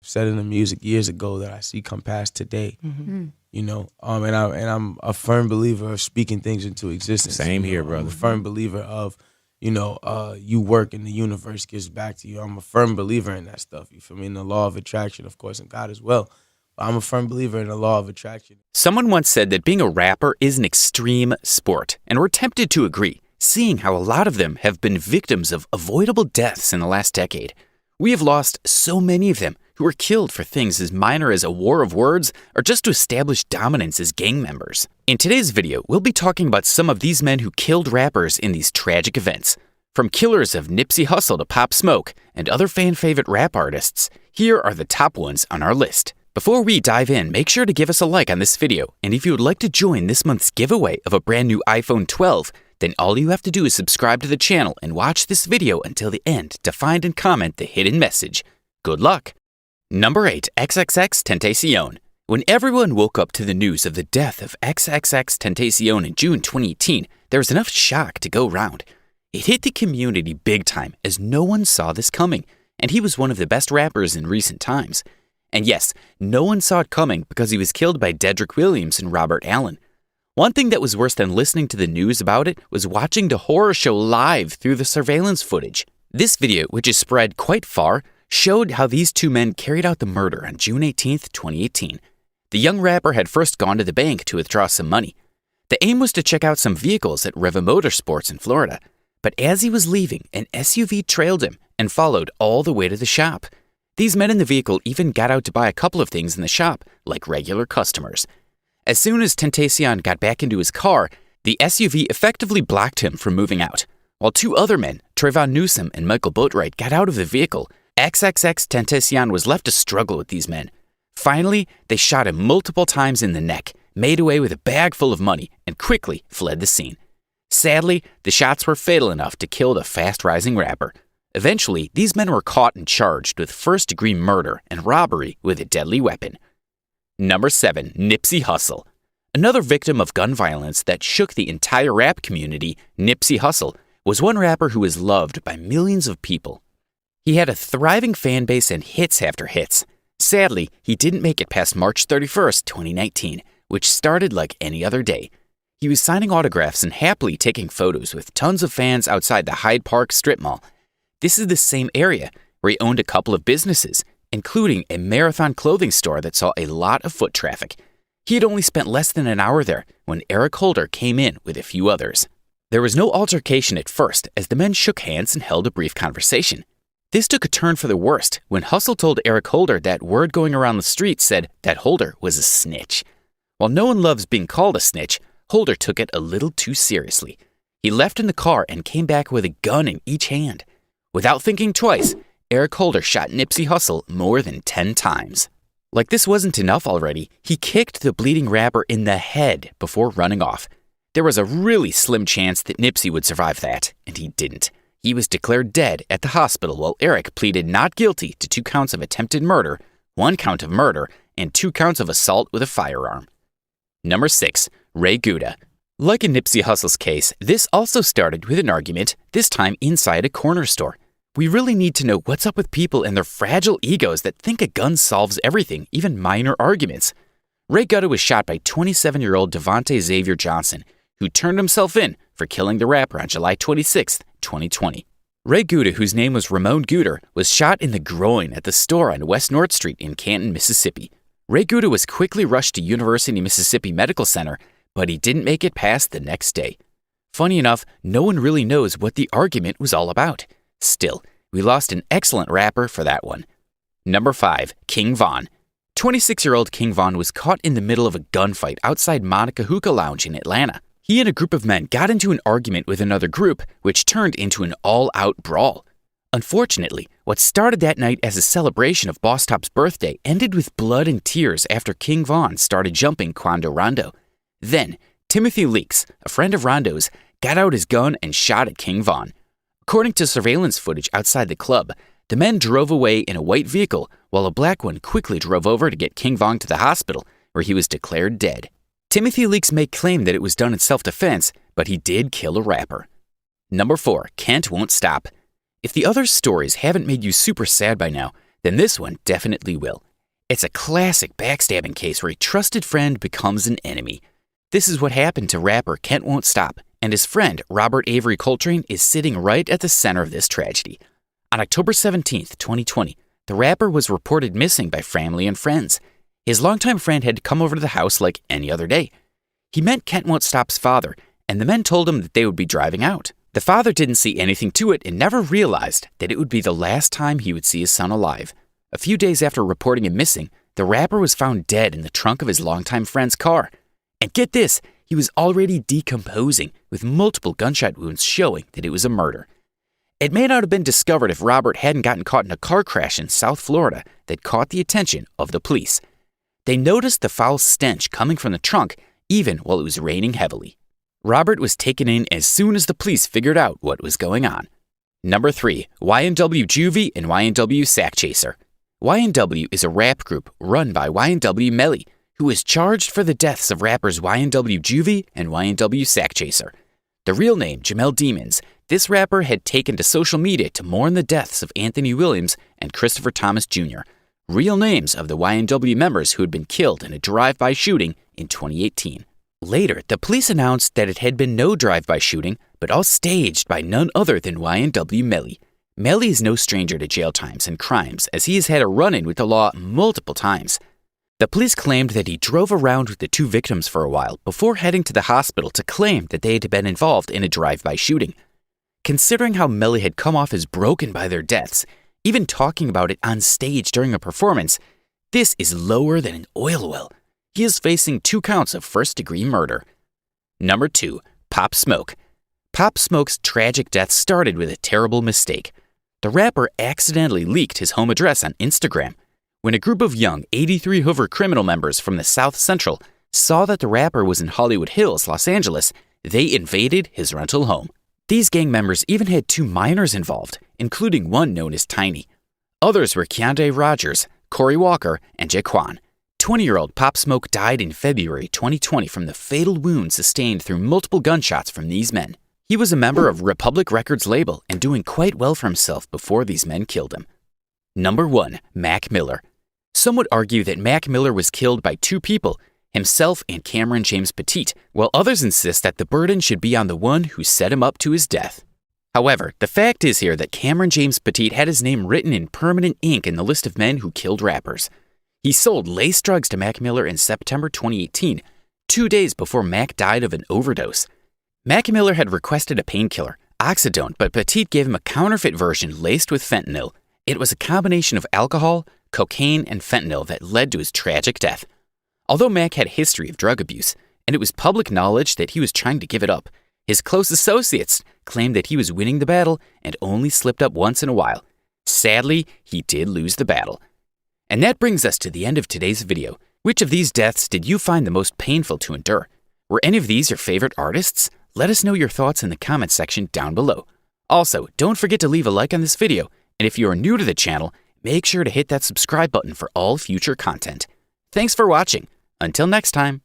said in the music years ago that I see come past today. You know, and I'm a firm believer of speaking things into existence. Same here, brother. I'm a firm believer of, you work and the universe gives back to you. I'm a firm believer in that stuff. You feel me? In the law of attraction, of course, and God as well. But I'm a firm believer in the law of attraction. Someone once said that being a rapper is an extreme sport, and we're tempted to agree, seeing how a lot of them have been victims of avoidable deaths in the last decade. We have lost so many of them who were killed for things as minor as a war of words or just to establish dominance as gang members. In today's video, we'll be talking about some of these men who killed rappers in these tragic events. From killers of Nipsey Hussle to Pop Smoke and other fan-favorite rap artists, here are the top ones on our list. Before we dive in, make sure to give us a like on this video, and if you would like to join this month's giveaway of a brand new iPhone 12, then all you have to do is subscribe to the channel and watch this video until the end to find and comment the hidden message. Good luck! Number 8. XXXTentacion. When everyone woke up to the news of the death of XXXTentacion in June 2018, there was enough shock to go round. It hit the community big time as no one saw this coming, and he was one of the best rappers in recent times. And yes, no one saw it coming because he was killed by Dedrick Williams and Robert Allen. One thing that was worse than listening to the news about it was watching the horror show live through the surveillance footage. This video, which is spread quite far, showed how these two men carried out the murder on June 18, 2018. The young rapper had first gone to the bank to withdraw some money. The aim was to check out some vehicles at Riva Motorsports in Florida. But as he was leaving, an SUV trailed him and followed all the way to the shop. These men in the vehicle even got out to buy a couple of things in the shop, like regular customers. As soon as Tentacion got back into his car, the SUV effectively blocked him from moving out. While two other men, Trayvon Newsom and Michael Boatwright, got out of the vehicle, XXXTentacion was left to struggle with these men. Finally, they shot him multiple times in the neck, made away with a bag full of money, and quickly fled the scene. Sadly, the shots were fatal enough to kill the fast-rising rapper. Eventually, these men were caught and charged with first-degree murder and robbery with a deadly weapon. Number 7. Nipsey Hussle. Another victim of gun violence that shook the entire rap community, Nipsey Hussle, was one rapper who was loved by millions of people. He had a thriving fan base and hits after hits. Sadly, he didn't make it past March 31st, 2019, which started like any other day. He was signing autographs and happily taking photos with tons of fans outside the Hyde Park strip mall. This is the same area where he owned a couple of businesses, including a Marathon clothing store that saw a lot of foot traffic. He had only spent less than an hour there when Eric Holder came in with a few others. There was no altercation at first as the men shook hands and held a brief conversation. This took a turn for the worst when Hussle told Eric Holder that word going around the street said that Holder was a snitch. While no one loves being called a snitch, Holder took it a little too seriously. He left in the car and came back with a gun in each hand. Without thinking twice, Eric Holder shot Nipsey Hussle more than 10 times. Like this wasn't enough already, he kicked the bleeding rapper in the head before running off. There was a really slim chance that Nipsey would survive that, and he didn't. He was declared dead at the hospital while Eric pleaded not guilty to 2 counts of attempted murder, 1 count of murder, and 2 counts of assault with a firearm. Number 6. Ray Gouda. Like in Nipsey Hussle's case, this also started with an argument, this time inside a corner store. We really need to know what's up with people and their fragile egos that think a gun solves everything, even minor arguments. Ray Gouda was shot by 27-year-old Devontae Xavier Johnson, who turned himself in for killing the rapper on July 26, 2020. Ray Gouda, whose name was Ramon Gouda, was shot in the groin at the store on West North Street in Canton, Mississippi. Ray Gouda was quickly rushed to University of Mississippi Medical Center, but he didn't make it past the next day. Funny enough, no one really knows what the argument was all about. Still, we lost an excellent rapper for that one. Number 5. King Von. 26-year-old King Von was caught in the middle of a gunfight outside Monica Hookah Lounge in Atlanta. He and a group of men got into an argument with another group, which turned into an all-out brawl. Unfortunately, what started that night as a celebration of Boss Top's birthday ended with blood and tears after King Von started jumping Quando Rondo. Then, Timothy Leaks, a friend of Rondo's, got out his gun and shot at King Von. According to surveillance footage outside the club, the men drove away in a white vehicle while a black one quickly drove over to get King Von to the hospital, where he was declared dead. Timothy Leaks may claim that it was done in self-defense, but he did kill a rapper. Number 4. Kent Won't Stop. If the other stories haven't made you super sad by now, then this one definitely will. It's a classic backstabbing case where a trusted friend becomes an enemy. This is what happened to rapper Kent Won't Stop, and his friend Robert Avery Coltrane is sitting right at the center of this tragedy. On October 17th, 2020, the rapper was reported missing by family and friends. His longtime friend had come over to the house like any other day. He met Kent Won't Stop's father, and the men told him that they would be driving out. The father didn't see anything to it and never realized that it would be the last time he would see his son alive. A few days after reporting him missing, the rapper was found dead in the trunk of his longtime friend's car. And get this, he was already decomposing, with multiple gunshot wounds showing that it was a murder. It may not have been discovered if Robert hadn't gotten caught in a car crash in South Florida that caught the attention of the police. They noticed the foul stench coming from the trunk even while it was raining heavily. Robert was taken in as soon as the police figured out what was going on. Number 3, YNW Juvie and YNW Sack Chaser. YNW is a rap group run by YNW Melly, who is charged for the deaths of rappers YNW Juvie and YNW Sack Chaser. The real name, Jamel Demons, this rapper had taken to social media to mourn the deaths of Anthony Williams and Christopher Thomas Jr., real names of the YNW members who had been killed in a drive-by shooting in 2018. Later, the police announced that it had been no drive-by shooting, but all staged by none other than YNW Melly. Melly is no stranger to jail times and crimes, as he has had a run-in with the law multiple times. The police claimed that he drove around with the two victims for a while before heading to the hospital to claim that they had been involved in a drive-by shooting. Considering how Melly had come off as broken by their deaths, even talking about it on stage during a performance, this is lower than an oil well. He is facing 2 counts of first-degree murder. Number 2, Pop Smoke. Pop Smoke's tragic death started with a terrible mistake. The rapper accidentally leaked his home address on Instagram. When a group of young 83 Hoover criminal members from the South Central saw that the rapper was in Hollywood Hills, Los Angeles, they invaded his rental home. These gang members even had 2 minors involved, including one known as Tiny. Others were Keondae Rogers, Corey Walker, and Jaquan. 20-year-old Pop Smoke died in February 2020 from the fatal wounds sustained through multiple gunshots from these men. He was a member of Republic Records label and doing quite well for himself before these men killed him. Number 1, Mac Miller. Some would argue that Mac Miller was killed by 2 people, himself and Cameron James Petite, while others insist that the burden should be on the one who set him up to his death. However, the fact is here that Cameron James Petite had his name written in permanent ink in the list of men who killed rappers. He sold lace drugs to Mac Miller in September 2018, 2 days before Mac died of an overdose. Mac Miller had requested a painkiller, oxydone, but Petite gave him a counterfeit version laced with fentanyl. It was a combination of alcohol, cocaine, and fentanyl that led to his tragic death. Although Mac had a history of drug abuse, and it was public knowledge that he was trying to give it up, his close associates claimed that he was winning the battle and only slipped up once in a while. Sadly, he did lose the battle. And that brings us to the end of today's video. Which of these deaths did you find the most painful to endure? Were any of these your favorite artists? Let us know your thoughts in the comments section down below. Also, don't forget to leave a like on this video, and if you are new to the channel, make sure to hit that subscribe button for all future content. Thanks for watching. Until next time.